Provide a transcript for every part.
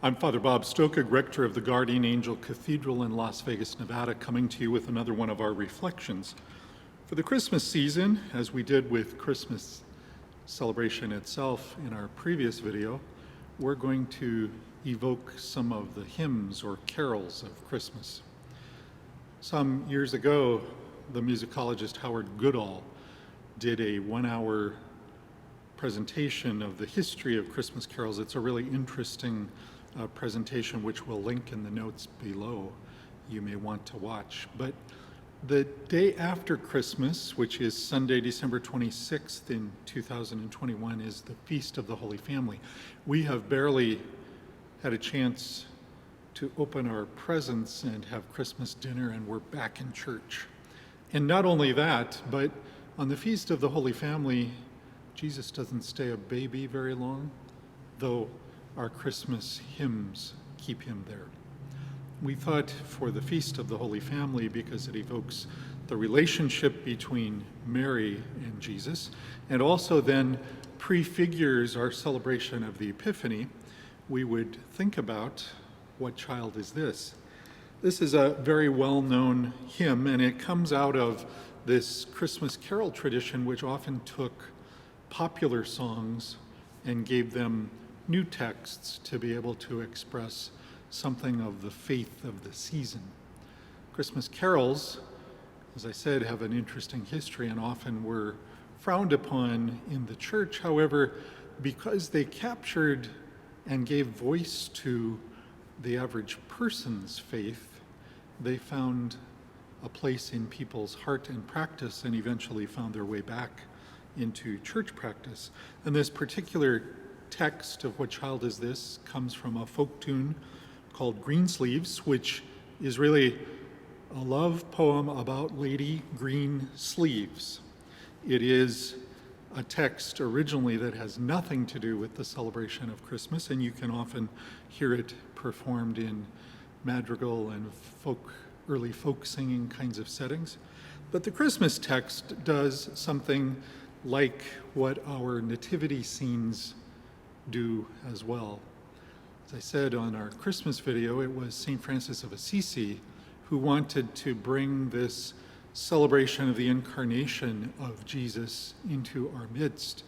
I'm Father Bob Stokig, rector of the Guardian Angel Cathedral in Las Vegas, Nevada, coming to you with another one of our reflections. For the Christmas season, as we did with Christmas celebration itself in our previous video, we're going to evoke some of the hymns or carols of Christmas. Some years ago, the musicologist Howard Goodall did a 1-hour presentation of the history of Christmas carols. It's a really interesting presentation, which we'll link in the notes below. You may want to watch. But the day after Christmas, which is Sunday, December 26th in 2021, is the Feast of the Holy Family. We have barely had a chance to open our presents and have Christmas dinner, and we're back in church. And not only that, but on the Feast of the Holy Family, Jesus doesn't stay a baby very long, though our Christmas hymns keep him there. We thought for the Feast of the Holy Family, because it evokes the relationship between Mary and Jesus, and also then prefigures our celebration of the Epiphany, we would think about what child is this? This is a very well-known hymn, and it comes out of this Christmas carol tradition, which often took popular songs and gave them new texts to be able to express something of the faith of the season. Christmas carols, as I said, have an interesting history and often were frowned upon in the church. However, because they captured and gave voice to the average person's faith, they found a place in people's heart and practice and eventually found their way back into church practice. And this particular text of What Child Is This comes from a folk tune called Greensleeves, which is really a love poem about Lady Green Sleeves. It is a text originally that has nothing to do with the celebration of Christmas, and you can often hear it performed in madrigal and early folk singing kinds of settings. But the Christmas text does something like what our nativity scenes do as well. As I said on our Christmas video, it was St. Francis of Assisi who wanted to bring this celebration of the incarnation of Jesus into our midst,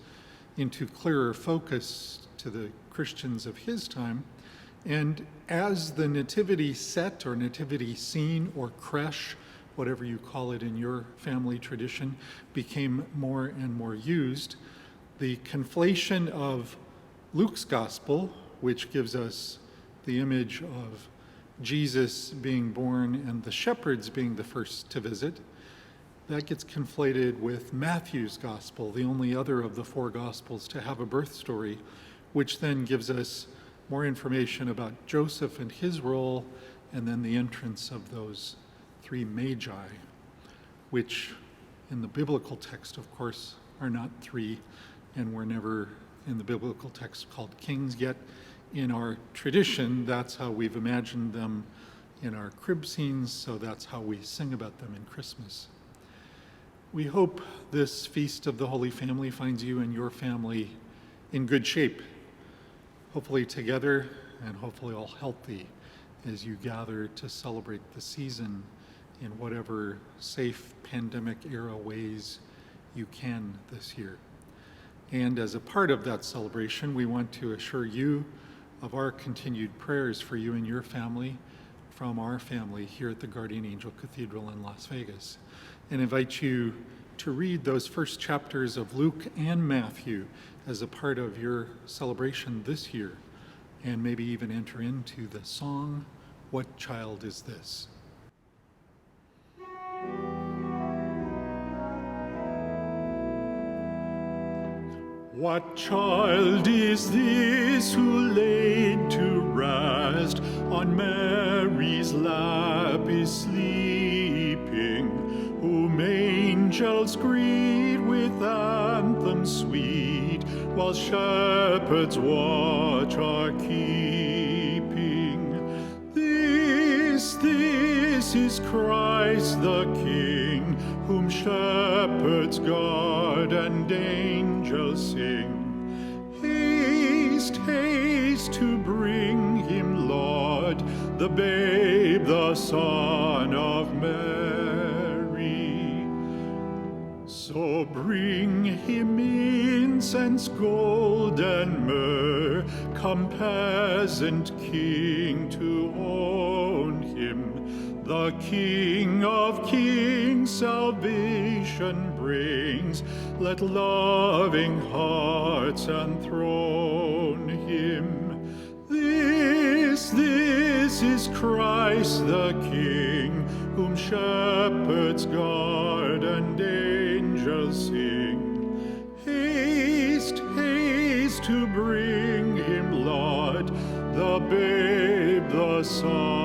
into clearer focus to the Christians of his time. And as the nativity set or nativity scene or creche, whatever you call it in your family tradition, became more and more used, the conflation of Luke's gospel, which gives us the image of Jesus being born and the shepherds being the first to visit, that gets conflated with Matthew's gospel, the only other of the four gospels to have a birth story, which then gives us more information about Joseph and his role, and then the entrance of those three magi, which in the biblical text, of course, are not three, and were never in the biblical text called kings, yet in our tradition, that's how we've imagined them in our crib scenes, so that's how we sing about them in Christmas. We hope this Feast of the Holy Family finds you and your family in good shape, hopefully together and hopefully all healthy as you gather to celebrate the season in whatever safe pandemic era ways you can this year. And as a part of that celebration, we want to assure you of our continued prayers for you and your family from our family here at the Guardian Angel Cathedral in Las Vegas, and invite you to read those first chapters of Luke and Matthew as a part of your celebration this year, and maybe even enter into the song, What Child Is This? What child is this who laid to rest on Mary's lap is sleeping, whom angels greet with anthems sweet, while shepherds watch are keeping? This is Christ the King, whom shepherds guard and angels sing. Haste, haste to bring him the babe, the Son of Mary. So bring him incense, gold, and myrrh. Come, peasant king, to own him. The King of kings salvation brings. Let loving hearts enthrone him. This is Christ the King, whom shepherds guard and angels sing. Haste, haste to bring him, Lord, the babe, the Son